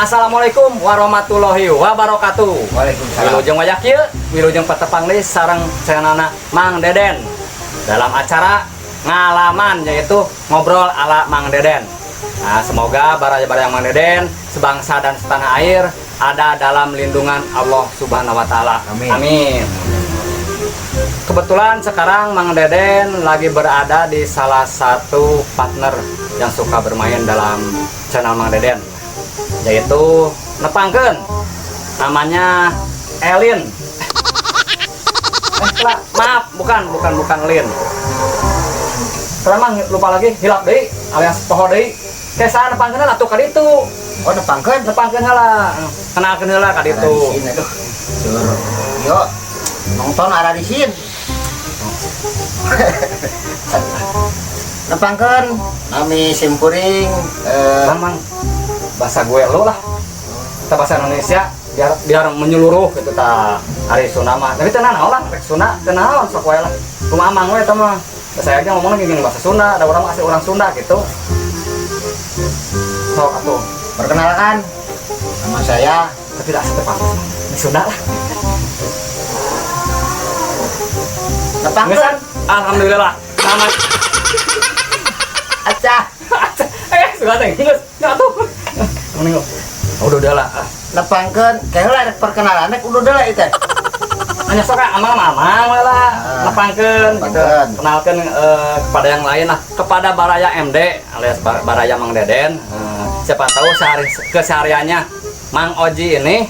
Assalamualaikum warahmatullahi wabarakatuh. Waalaikumsalam. Wilujeng wajah kieu, wilujeng petepang deui sareng cenana Mang Deden dalam acara ngalaman yaitu ngobrol ala Mang Deden. Nah, semoga baraya-baraya Mang Deden sebangsa dan setanah air ada dalam lindungan Allah Subhanahu wa taala. Amin. Amin. Kebetulan sekarang Mang Deden lagi berada di salah satu partner yang suka bermain dalam channel Mang Deden, yaitu nepangkeun namanya Elin. Maaf, bukan Lin. Memang lupa lagi hilap deui alias poho deui. Kesana nepangkeun atuh ka ditu. Oh, nepangkeun Heula. Kenalkeun heula ka ditu. Suruh. Yo, nonton ada di sini. Nepangkeun nami simkuring Mang, bahasa gue lo lah. Kita bahasa Indonesia biar menyeluruh gitu ta hari Sunda mah. Tapi teu naon lah, rek Sunda teu naon sok wae lah. Kumaha mang we eta mah. Saya aja ngomongnya gini bahasa Sunda, ada orang asli orang Sunda gitu. Sok atuh. perkenalkan nama saya Tapi tidak setepan di Sunda lah. nepangkeun Ngesan, alhamdulillah. Nama acah. sudah teh geus. Atuh. Mending udah lah. Nepangkeun kaheula rek perkenalan rek udah deui teh. Hanya sok amang-amang lah, nepangkeun gitu. Nepangkeun. Kenalkan kepada yang lain lah, kepada Baraya MD alias Baraya Mang Deden. Siapa tahu kesehariannya Mang Oji ini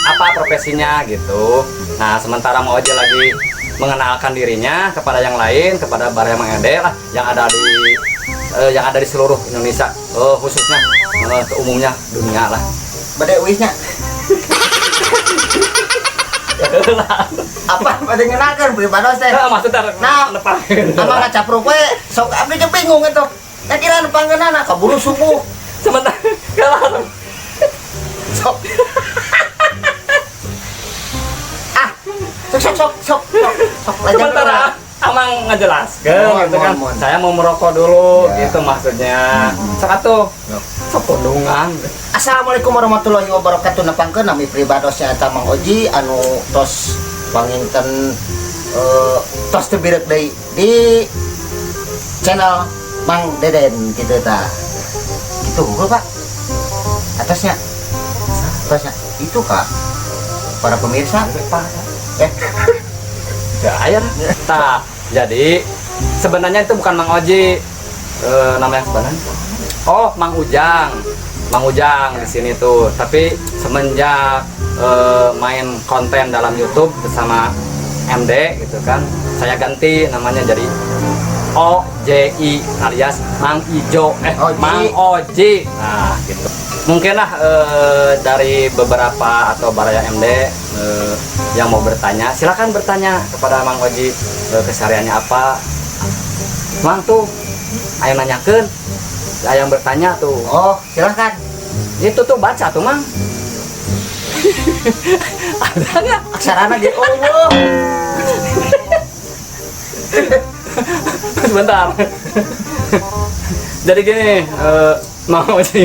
apa profesinya gitu. Nah, sementara Mang Oji lagi mengenalkan dirinya kepada yang lain, kepada Baraya Mang Deden lah yang ada di seluruh Indonesia, khususnya umumnya dunia lah. Bade wisnya. Apa bade ngenakeun pribados teh. Maksudnya Nah, nepangkeun. Ama ngacapruk we sok abdi ge bingung eta. Teh kira nepangkeunana kaburu subuh. Sementara kalau Sok. Sok. sementara Amang ngejelaskan gitu kan, mohon. saya mau merokok dulu Ya. gitu maksudnya. Sok pondungan. Assalamualaikum warahmatullahi wabarakatuh. Nepangkeun nami pribadosnya eta Mang Oji anu tos panginten tos teu birek deui di channel Mang Deden kitu ta. Kitu hungkul Pak. Atasnya. Itu Kak. Para pemirsa. Ya ayah. Nah, jadi sebenarnya itu bukan Mang Oji, nama yang sebenarnya. Oh, Mang Ujang di sini tuh. Tapi semenjak main konten dalam YouTube bersama MD gitu kan, saya ganti namanya jadi OJI alias Mang Ijo, Oji. Mang Oji. Nah, gitu. Mungkinlah dari beberapa atau Baraya MD yang mau bertanya, silakan bertanya kepada Mang Oji, kesehariannya apa. Mang tuh, ayo nanyakeun. Yang bertanya tuh. Oh, silakan. Itu tuh baca tuh Mang. Ada nggak? Aksarana ge Allah. Sebentar. Jadi gini, Mang Oji.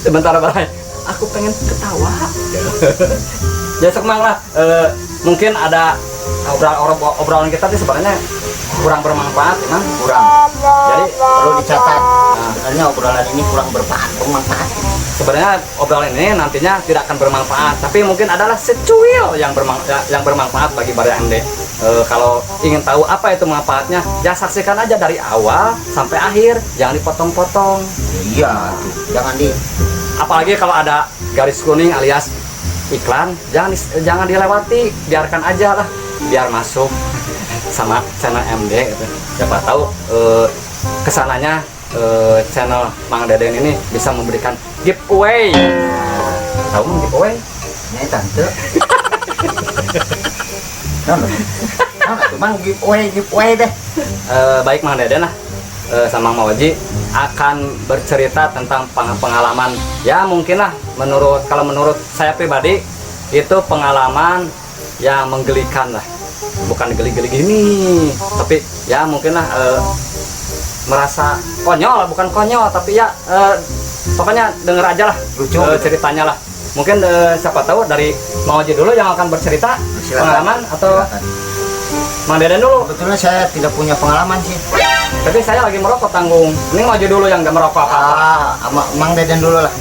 Sebentar Barai. Aku pengen ketawa. Ya sok Mang lah. Mungkin ada obrolan kita tuh sebenarnya kurang bermanfaat, Mang. Kurang. Jadi Perlu dicatat. Sebenarnya obrolan ini kurang bermanfaat. sebenarnya obrolan ini nantinya tidak akan bermanfaat, tapi mungkin adalah secuil yang bermanfaat bagi Baraya MD. Kalau ingin tahu apa itu manfaatnya, ya saksikan aja dari awal sampai akhir, jangan dipotong-potong. Iya, jangan di Apalagi kalau ada garis kuning alias iklan, jangan dilewati, biarkan aja lah, biar masuk sama channel MD gitu. Siapa tahu kesananya channel Mang Deden ini bisa memberikan giveaway. Tahu nggak giveaway? Ini tante. Nah, Mang giveaway deh. Baik Mang Deden lah sama Mang Oji akan bercerita tentang pengalaman, ya mungkin lah kalau menurut saya pribadi itu pengalaman yang menggelikan lah, bukan geli-geli gini, tapi ya mungkin lah merasa konyol, bukan konyol tapi ya pokoknya denger aja lah Lucu. ceritanya lah. Mungkin siapa tahu dari Mang Oji dulu yang akan bercerita Silakan. pengalaman, atau Silakan. Mang Deden dulu. Sebetulnya saya tidak punya pengalaman sih. Tapi saya lagi merokok tanggung. Ini Mang Oji dulu yang nggak merokok apa-apa. Mang Deden dulu lah.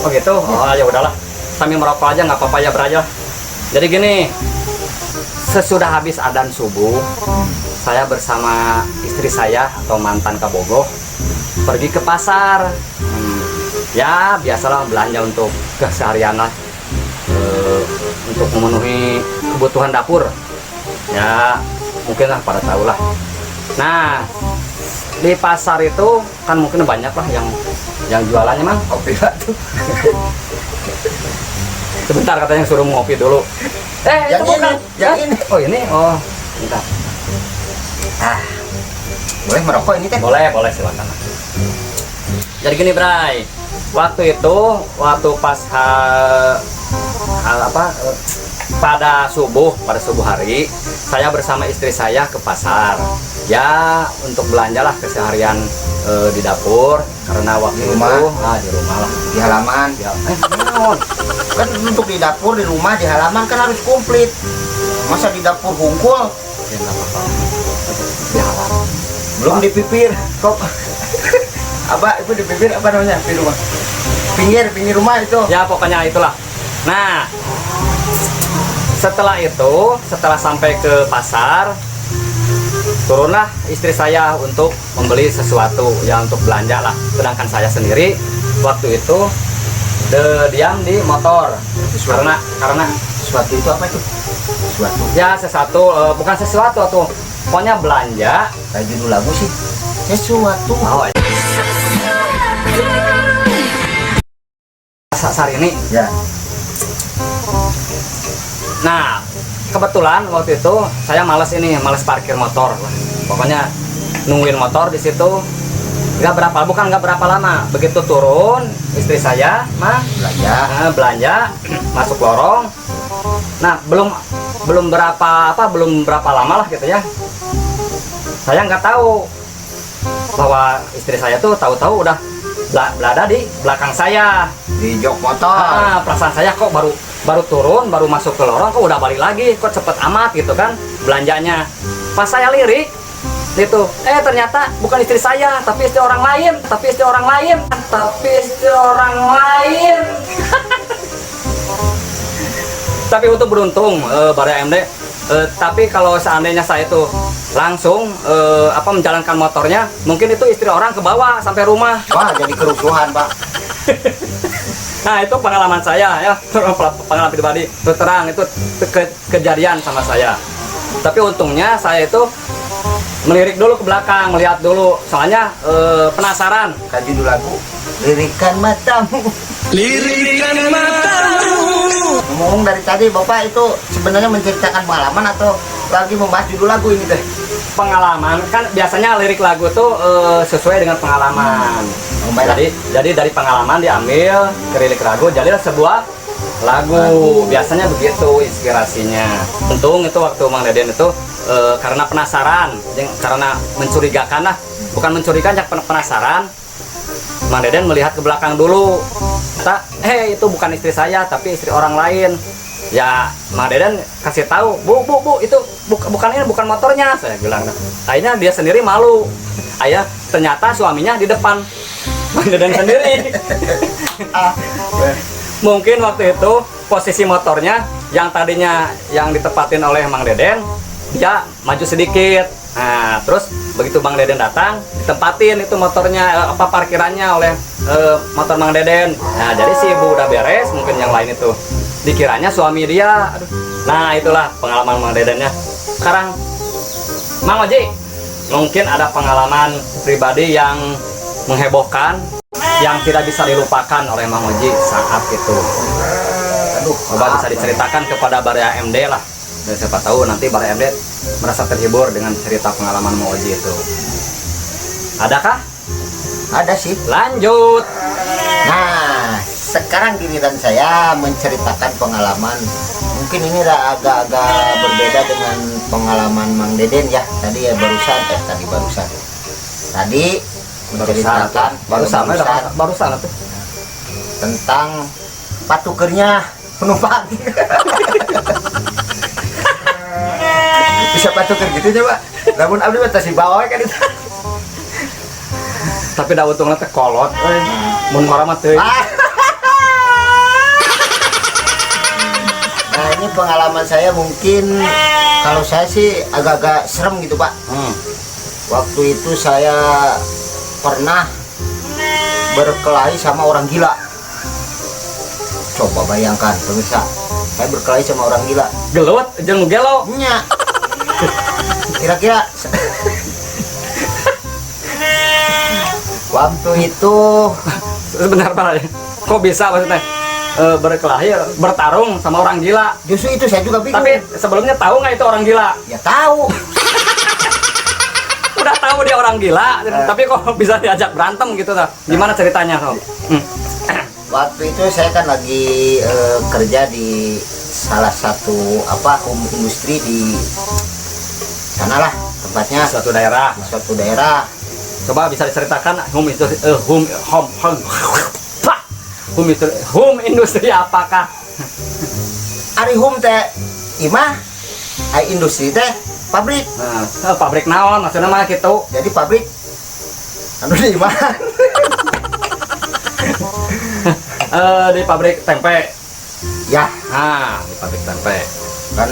Oh gitu. Oh ya udahlah. Sambil merokok aja nggak apa-apa ya beraja. Jadi gini, sesudah habis adzan subuh, saya bersama istri saya atau mantan kabogoh pergi ke pasar. Ya biasalah belanja untuk keseharian lah, untuk memenuhi kebutuhan dapur. Ya mungkin lah pada tahu lah. Nah di pasar itu kan mungkin banyak lah yang jualannya Mang. Kopi batu. Sebentar katanya suruh ngopi dulu. Yang itu bukan. ini, yang ini. Oh ini, oh bentar. Boleh merokok ini teh? Boleh silakan. Jadi gini Bray, waktu pas pada subuh hari, saya bersama istri saya ke pasar. Ya untuk belanjalah keseharian di dapur, karena waktu Di rumah? itu di rumah lah. Di halaman. Ya, naon? Kan untuk di dapur, di rumah, di halaman kan harus komplit. Masa di dapur hungkul? Ya, nggak apa-apa. Di halaman. Belum di pipir. Kok? Apa itu di pipir apa namanya? Di rumah. Pinggir rumah itu. Ya pokoknya itulah. Nah setelah sampai ke pasar, turunlah istri saya untuk membeli sesuatu yang untuk belanja lah. Sedangkan saya sendiri waktu itu diam di motor. Karena Sesuatu itu apa itu? Sesuatu. ya bukan sesuatu tuh, pokoknya belanja. Kayak judul lagu sih. Sesuatu. Oh, saat ini. Ya. Nah, kebetulan waktu itu saya males parkir motor. Pokoknya nungguin motor di situ nggak berapa lama. Begitu turun, istri saya belanja masuk lorong. Nah, belum berapa lama lah gitu ya. Saya nggak tahu bahwa istri saya tuh tahu-tahu udah berada di belakang saya. Di jok motor. Perasaan saya kok baru turun, baru masuk ke lorong, kok udah balik lagi, kok cepet amat gitu kan belanjanya. Pas saya lirik itu, ternyata bukan istri saya, tapi istri orang lain. Tapi untuk beruntung Baraya MD. Tapi kalau seandainya saya itu langsung menjalankan motornya, mungkin itu istri orang ke bawah sampai rumah. Wah, jadi kerusuhan, Pak. Nah itu pengalaman saya ya, pengalaman pribadi. Terus terang itu kejadian sama saya. Tapi untungnya saya itu melirik dulu ke belakang, melihat dulu. Soalnya penasaran. Kan judul lagu Lirikan Matamu. Ngomong dari tadi Bapak itu sebenarnya menceritakan pengalaman atau lagi membahas judul lagu ini teh? Pengalaman kan biasanya lirik lagu tuh sesuai dengan pengalaman. Jadi dari pengalaman diambil ke lirik lagu, jadilah sebuah lagu. Biasanya begitu inspirasinya. Untung itu waktu Mang Deden itu karena penasaran, karena mencurigakan lah, bukan mencurigakan, penasaran. Mang Deden melihat ke belakang dulu. Itu bukan istri saya, tapi istri orang lain. Ya, Mang Deden kasih tahu, bu, itu bukan motornya, saya bilang. Akhirnya dia sendiri malu. Akhirnya ternyata suaminya di depan Mang Deden sendiri. Mungkin waktu itu posisi motornya yang tadinya yang ditempatin oleh Mang Deden, dia maju sedikit. Nah, terus begitu Mang Deden datang, ditempatin itu motornya, parkirannya oleh motor Mang Deden. Nah, jadi si ibu udah beres, mungkin yang lain itu dikiranya suami dia. Aduh. Nah, itulah pengalaman Mang Dedennya. Sekarang Mang Oji, mungkin ada pengalaman pribadi yang menghebohkan, yang tidak bisa dilupakan oleh Mang Oji saat itu. Aduh, coba bisa diceritakan kepada Baraya MD lah. Dan siapa tahu nanti Baraya MD merasa terhibur dengan cerita pengalaman Mang Oji itu. Adakah? Ada sih. Lanjut. Nah, sekarang giliran saya menceritakan pengalaman. Mungkin ini agak-agak berbeda dengan pengalaman Mang Deden ya. Tadi barusan. Tadi menceritakan barusan tuh. tentang patukernya penumpang. Bisa patuker gitu coba. Namun abdi mah teh bawa kan itu. Tapi da untungna teh kolot euy. Mun mara mah teuing. Nah ini pengalaman saya mungkin kalau saya sih agak-agak serem gitu Pak. Waktu itu saya pernah berkelahi sama orang gila. Coba bayangkan pemirsa, saya berkelahi sama orang gila. Gelut jeung gelo. Nya. Kira-kira waktu itu Sebentar Pak. Kok bisa maksudnya berkelahi bertarung sama orang gila? justru itu saya juga bingung. Tapi sebelumnya tahu nggak itu orang gila? Ya tahu. Udah tahu dia orang gila, tapi kok bisa diajak berantem gitu tuh? Gimana ceritanya Sob? Waktu itu saya kan lagi kerja di salah satu home industri di sanalah tempatnya, Suatu daerah. di suatu daerah. Coba bisa diceritakan home industri apakah? Ari home teh imah, ai industri teh pabrik. Nah, pabrik naon maksudnya mah gitu. Jadi pabrik anu di imah. Di pabrik tempe. Ya, Nah, di pabrik tempe. kan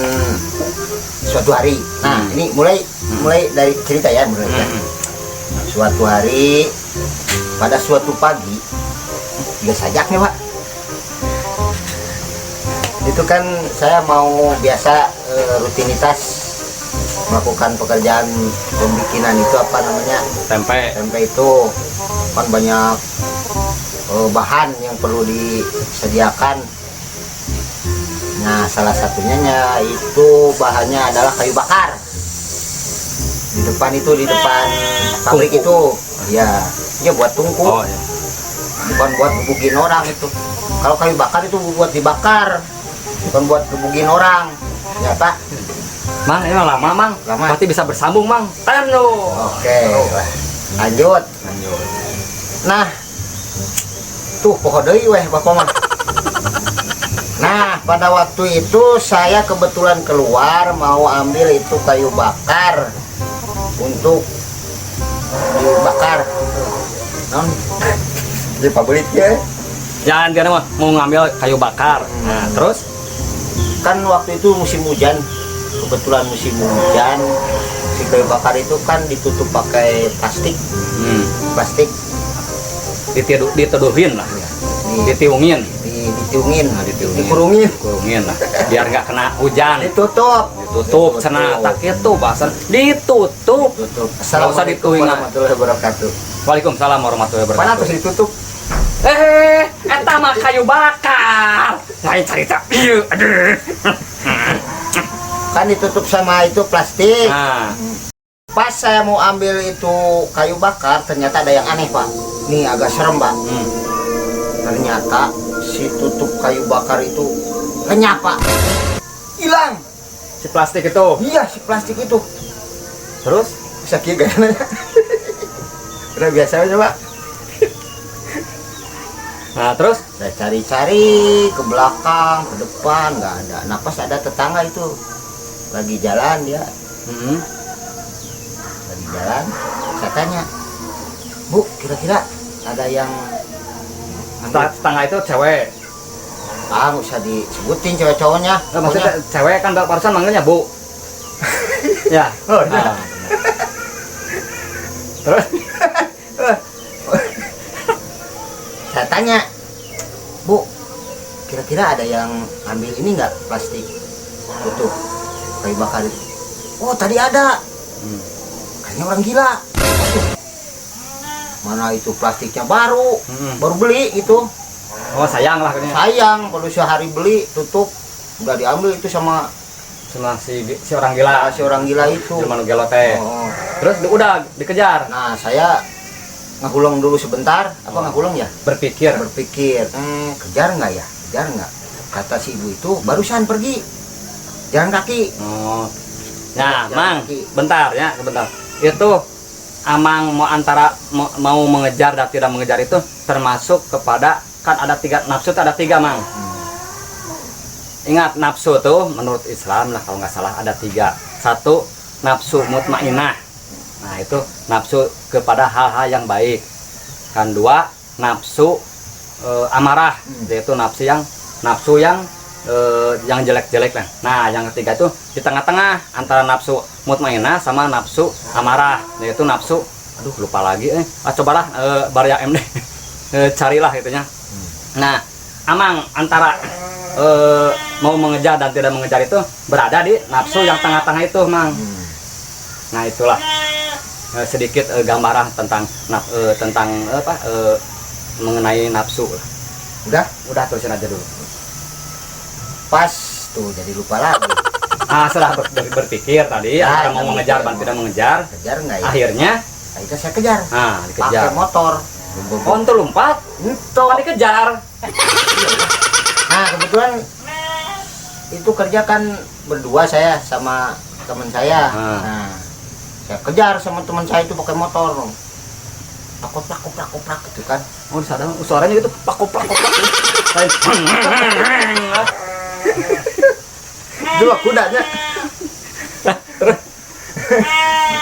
suatu hari. Nah, ini mulai dari cerita ya, mulai. Suatu hari pada suatu pagi, ya sajaknya Pak. Itu kan saya mau biasa rutinitas melakukan pekerjaan pembikinan itu apa namanya, Tempe. tempe itu kan banyak bahan yang perlu disediakan. Nah salah satunya itu bahannya adalah kayu bakar. Di depan pabrik Tungku. itu ya buat tungku, Oh iya. bukan buat gebugin orang itu. Kalau kayu bakar itu buat dibakar, bukan buat gebugin orang ya Pak. Mang, ini mah lama Mang. Lama. Pasti bisa bersambung Mang. Tanu. Oke, lanjut. Nah, tuh pohon deui weh Bapak mah. Nah, pada waktu itu saya kebetulan keluar mau ambil itu kayu bakar untuk dibakar. Non, di pabrik ya. Jangan dia mah mau ngambil kayu bakar. Nah, terus Kan waktu itu musim hujan, kebetulan musim hujan. Si kayu bakar itu kan ditutup pakai plastik diteduhin lah. Ditiungin. ditiungin, Ditiungin. dikurungin, Kurungin lah. Biar nggak kena hujan. ditutup. Tutup cenah tak kitu bahasan. Ditutup. Tutup. Nggak usah Assalamualaikum dituingan. warahmatullahi wabarakatuh. Waalaikumsalam warahmatullahi Mana wabarakatuh. terus ditutup? Eta mah kayu bakar. Lain cerita. Ieu, aduh. Kan ditutup sama itu plastik. Nah, Pas saya mau ambil itu kayu bakar, ternyata ada yang aneh Pak. Nih agak serem Pak. Ternyata si tutup kayu bakar itu lenyap Pak. Hilang. si plastik itu. Iya si plastik itu. Terus Bisa kieu gayana. Udah biasa aja Pak. nah, terus Saya cari-cari ke belakang, ke depan, nggak ada. Nah pas ada tetangga itu lagi jalan dia, lagi jalan. Saya tanya, Bu, kira-kira ada yang tetangga itu cewek. nggak usah disebutin cewek cowoknya. Maksudnya cewek kan barusan manggilnya Bu. Ya. Oh, iya. Nah, terus Saya tanya, Bu, kira-kira ada yang ambil ini nggak plastik tutup kayu bakar itu? Oh tadi ada. Kayaknya orang gila. Mana itu plastiknya baru, baru beli gitu. oh sayang lah katanya. Sayang, baru sehari beli tutup, udah diambil itu sama Sama si orang gila. si orang gila itu. Jelma nu gelo teh. Oh. Terus udah dikejar. Nah saya ngahulung dulu sebentar, apa ngahulung ya? Berpikir. Berpikir, kejar nggak ya? Kejar nggak? Kata si ibu itu barusan pergi, jalan kaki. Oh. Nah, Jalan Mang, kaki. bentar ya, sebentar. Itu Amang mau antara mau mengejar dan tidak mengejar itu termasuk kepada kan ada tiga nafsu, tuh ada tiga mang. Ingat nafsu tuh menurut Islam lah kalau nggak salah ada tiga. Satu nafsu mutmainah. Nah itu nafsu kepada hal-hal yang baik. Kan dua nafsu amarah, yaitu nafsu yang jelek-jelek lah. Nah yang ketiga itu di tengah-tengah antara nafsu mutmainah sama nafsu amarah, yaitu nafsu aduh lupa lagi cobalah Baraya MD carilah itunya. Nah amang antara mau mengejar dan tidak mengejar itu berada di nafsu yang tengah-tengah itu mang. Nah itulah sedikit gambaran tentang mengenai nafsu. Udah terusin aja dulu. Pas tuh jadi lupa lagi. Setelah berpikir tadi antara mau mengejar dan tidak mengejar, kejar nggak ya? akhirnya Itu saya kejar. Dikejar. Pakai motor. Untuk lompat, Itu. dikejar. Nah kebetulan itu kerja kan berdua saya sama teman saya. Nah saya kejar sama teman saya itu pakai motor. Koprak gitu kan. Oh sadar suaranya gitu koprak. Dua kudanya.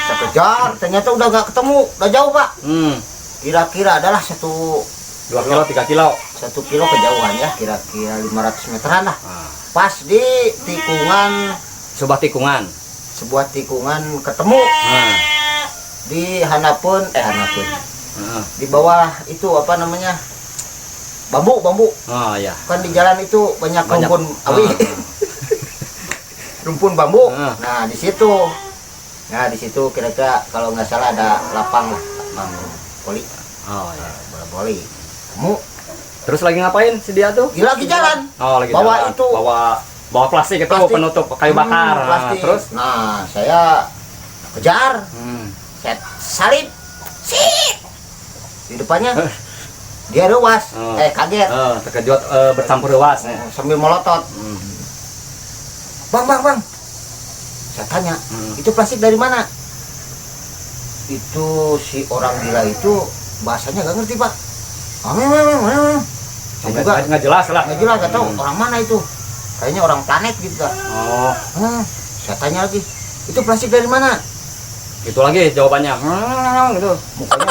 Saya kejar, ternyata udah gak ketemu, udah jauh pak. Kira-kira adalah 2 kilo 3 kilo 1 kilo kejauhan ya, kira-kira 500 meteran lah. Pas di tikungan, sebuah tikungan ketemu di Hanapun, di bawah itu apa namanya, bambu. Oh iya. Kan di jalan itu banyak rumpun awi. Rumpun bambu. Nah di situ kira-kira kalau nggak salah ada lapang poli. Oh iya. Bola voli. Kamu Terus lagi ngapain si dia tuh? lagi jalan. Oh lagi bawa jalan. itu. Bawa plastik itu penutup kayu bakar. Plastik. Terus? Nah saya kejar. Saya salib. Di depannya dia ruas. Kaget. Terkejut bercampur ruas. Sambil melotot. Bang. Saya tanya, itu plastik dari mana? Itu si orang gila itu bahasanya nggak ngerti pak. Saya juga Nggak jelas lah. nggak jelas, nggak tahu orang mana itu. Kayaknya orang planet gitu kan. Saya tanya lagi, itu plastik dari mana? Itu lagi jawabannya. Gitu. Mukanya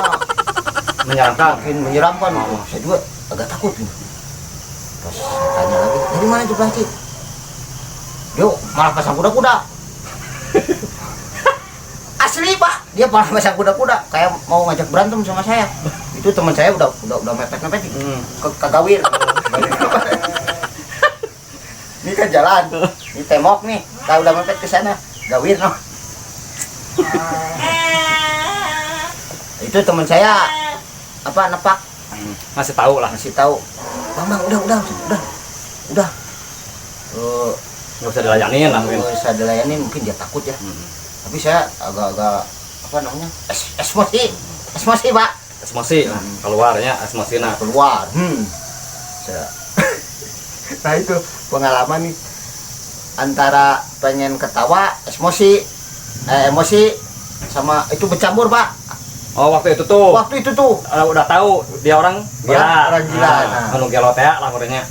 Menyeramkan. makin menyeramkan. Saya juga agak takut gitu. Terus saya tanya lagi, dari mana itu plastik? Dia malah pasang kuda-kuda. Asli pak, dia malah pasang kuda-kuda, kayak mau ngajak berantem sama saya. Itu teman saya udah mepet ke gawir. Ini kan jalan, ini tembok nih, kalau udah mepet ke sana, gawir no. Itu teman saya nepak, Masih tahu lah. bang udah. Nggak usah dilayanin lah mungkin. Bisa dilayanin, mungkin dia takut ya. Tapi saya agak emosi pak. Emosi keluarnya emosinya. Keluar. Nah itu pengalaman nih, antara pengen ketawa, emosi sama itu bercampur pak. Oh waktu itu tuh. Udah tahu dia orang gila. Orang gila. Anu gelo teh lah murenya.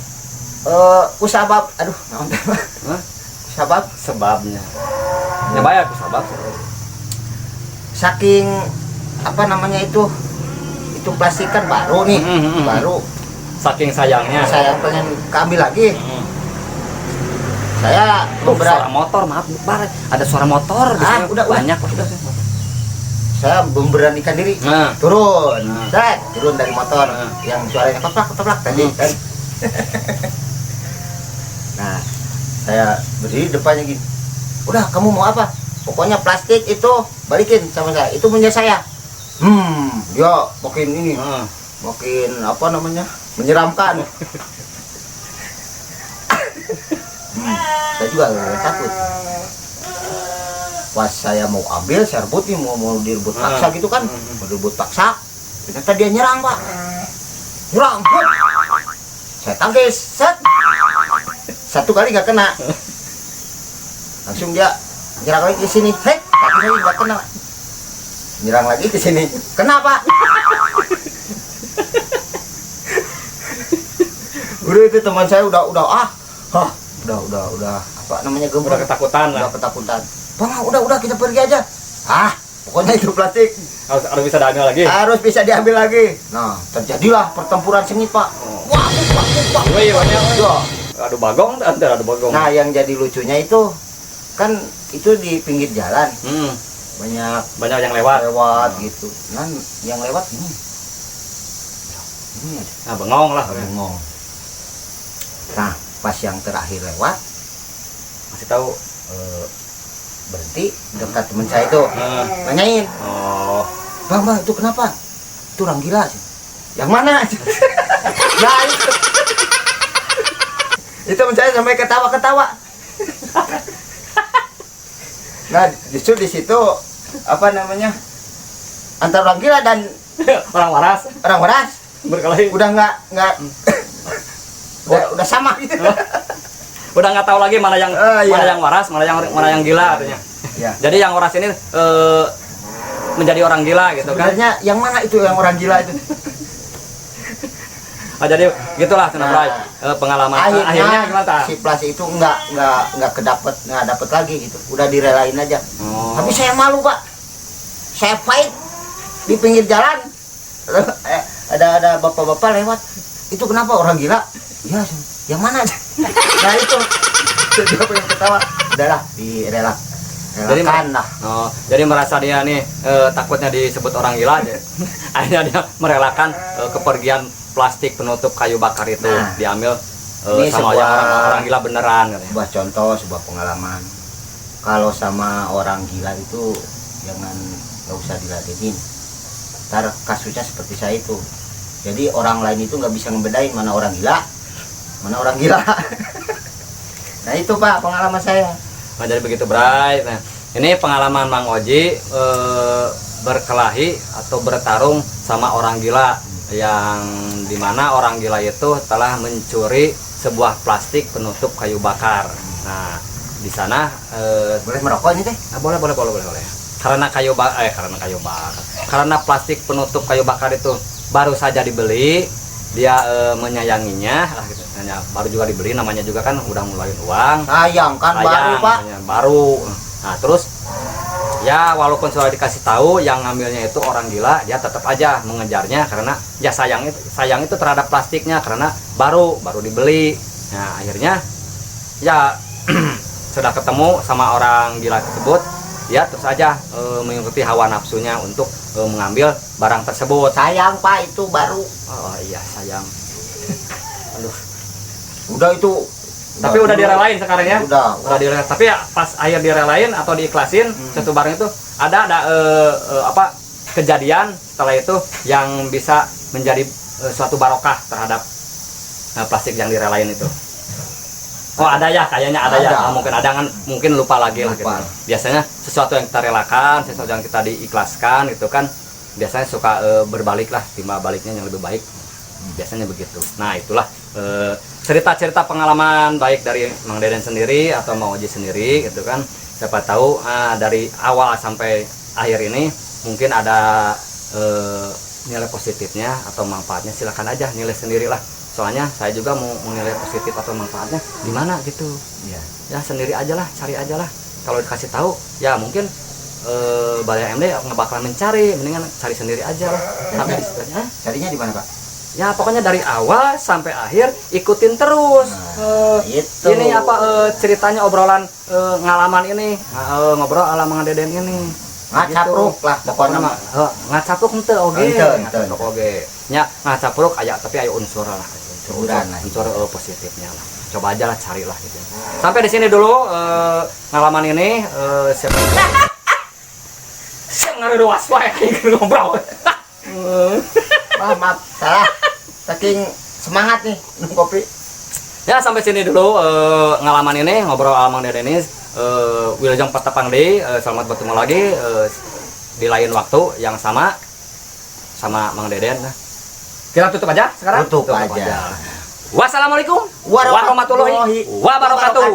Kusabab, aduh, naon teh pak? Sebabnya. Ya banyak kusabab. Saking apa namanya itu plastik kan baru nih, baru. Saking sayangnya. Saya pengen ambil lagi. Saya suara motor, maaf Bar. Ada suara motor. Udah banyak. Saya memberanikan diri, turun dari motor yang suaranya keplak tadi kan. Nah, saya berdiri depannya gini. Udah, kamu mau apa? Pokoknya plastik itu balikin sama saya. Itu punya saya. Dia makin ini, makin apa namanya, menyeramkan. Saya juga agak takut. Pas saya mau ambil, saya rebut nih, mau direbut paksa gitu kan, mau direbut paksa. Ternyata dia nyerang pak, nyerang. Saya tangkis, satu kali nggak kena, langsung dia nyerang lagi ke sini, kaki saya nggak kena, nyerang lagi ke sini, kena pak. Udah itu teman saya udah apa namanya Udah ketakutan lah. Udah ketakutan. Bang, udah kita pergi aja. Pokoknya itu plastik Harus bisa diambil lagi. harus bisa diambil lagi. Nah, terjadilah pertempuran sengit, Pak. Wah. Iya, banyak. Ya. Adu bagong, adu bagong. Nah, yang jadi lucunya itu kan itu di pinggir jalan. Banyak yang lewat. Gitu. Nah, yang lewat ini aja. Nah, bengong lah. Bengong. Nah, pas yang terakhir lewat Masih tahu. Berhenti dekat teman saya itu nanyain, Oh. bang itu kenapa? Itu orang gila sih. Yang mana? Nah itu teman saya sampai ketawa. Nah justru di situ apa namanya antara orang gila dan Orang waras berkelahi. udah nggak udah sama gitu. Udah nggak tahu lagi mana yang Iya. mana yang waras, mana yang gila artinya. Ya. Jadi yang waras ini menjadi orang gila gitu kan. Sebenarnya yang mana itu yang orang gila itu? Jadi gitulah Tuna Bray. Pengalaman akhirnya gimana ta? Si plastik itu nggak dapet lagi gitu. Udah direlain aja. Oh. Tapi saya malu, Pak. Saya fight di pinggir jalan. Ada bapak-bapak lewat. Itu kenapa orang gila? Ya, yang mana? Nah itu. Dia pengen ketawa. Udahlah, direlakan lah. Oh, jadi merasa dia nih takutnya disebut orang gila aja. Akhirnya dia merelakan kepergian plastik penutup kayu bakar itu diambil ini sama orang gila beneran katanya. Sebuah contoh, sebuah pengalaman. Kalau sama orang gila itu nggak usah diladenin. Ntar kasusnya seperti saya itu. Jadi orang lain itu nggak bisa ngebedain mana orang gila, mana orang gila. Nah itu Pak pengalaman saya. Nah, jadi begitu Bray. Nah, ini pengalaman Mang Oji berkelahi atau bertarung sama orang gila yang dimana orang gila itu telah mencuri sebuah plastik penutup kayu bakar. Nah, di sana Boleh merokok ini teh? boleh. Karena karena plastik penutup kayu bakar itu baru saja dibeli, dia menyayanginya lah gitu. Baru juga dibeli, namanya juga kan udah ngeluarin uang. Sayang kan baru Pak. Baru. Nah, terus ya walaupun sudah dikasih tahu yang ngambilnya itu orang gila, dia tetap aja mengejarnya karena ya sayang itu terhadap plastiknya karena baru dibeli. Nah, akhirnya ya sudah ketemu sama orang gila tersebut, dia terus aja mengikuti hawa nafsunya untuk mengambil barang tersebut. Sayang Pak itu baru. Oh iya, sayang. Aduh. Udah itu. Tapi udah direlain sekarang ya? Udah direlain. Tapi ya pas akhir direlain atau diikhlasin satu barang itu ada apa kejadian setelah itu yang bisa menjadi suatu barokah terhadap plastik yang direlain itu. Oh ada ya, kayaknya ada ya. Mungkin ada kan, mungkin lupa lagi lah gitu. Biasanya sesuatu yang kita relakan, sesuatu yang kita diikhlaskan itu kan biasanya suka berbalik lah, timbal baliknya yang lebih baik. Biasanya begitu. Nah itulah cerita-cerita pengalaman baik dari Mang Deden sendiri atau Mang Oji sendiri gitu kan. Siapa tahu dari awal sampai akhir ini mungkin ada nilai positifnya atau manfaatnya, silakan aja nilai sendirilah. Soalnya saya juga mau nilai positif atau manfaatnya di mana gitu. Ya sendiri aja lah, cari aja lah. Kalau dikasih tahu ya mungkin Balai MD nggak bakalan mencari, mendingan cari sendiri aja lah. Sampai carinya di mana Pak? Ya pokoknya dari awal sampai akhir ikutin terus. Itu. Ini apa ceritanya obrolan ngalaman ini, ngobrol ala Mang Deden ini. Ngacapruk lah pokoknya mah. Ngacapruk ente oge. Ngacapruk oge. Nya ngacapruk aya tapi aya unsur lah. Unsur positifnya lah. Coba aja lah carilah gitu. Sampai di sini dulu ngalaman ini siapa? Siapa ngaruas wae ngobrol. Maaf, salah. Saking semangat nih minum kopi. Ya sampai sini dulu ngalaman ini ngobrol sama Mang Deden ini. Wilujeng Patapang Deui, selamat bertemu lagi di lain waktu yang sama Mang Deden. Kita tutup aja sekarang. Tutup aja. Wassalamualaikum warahmatullahi wabarakatuh.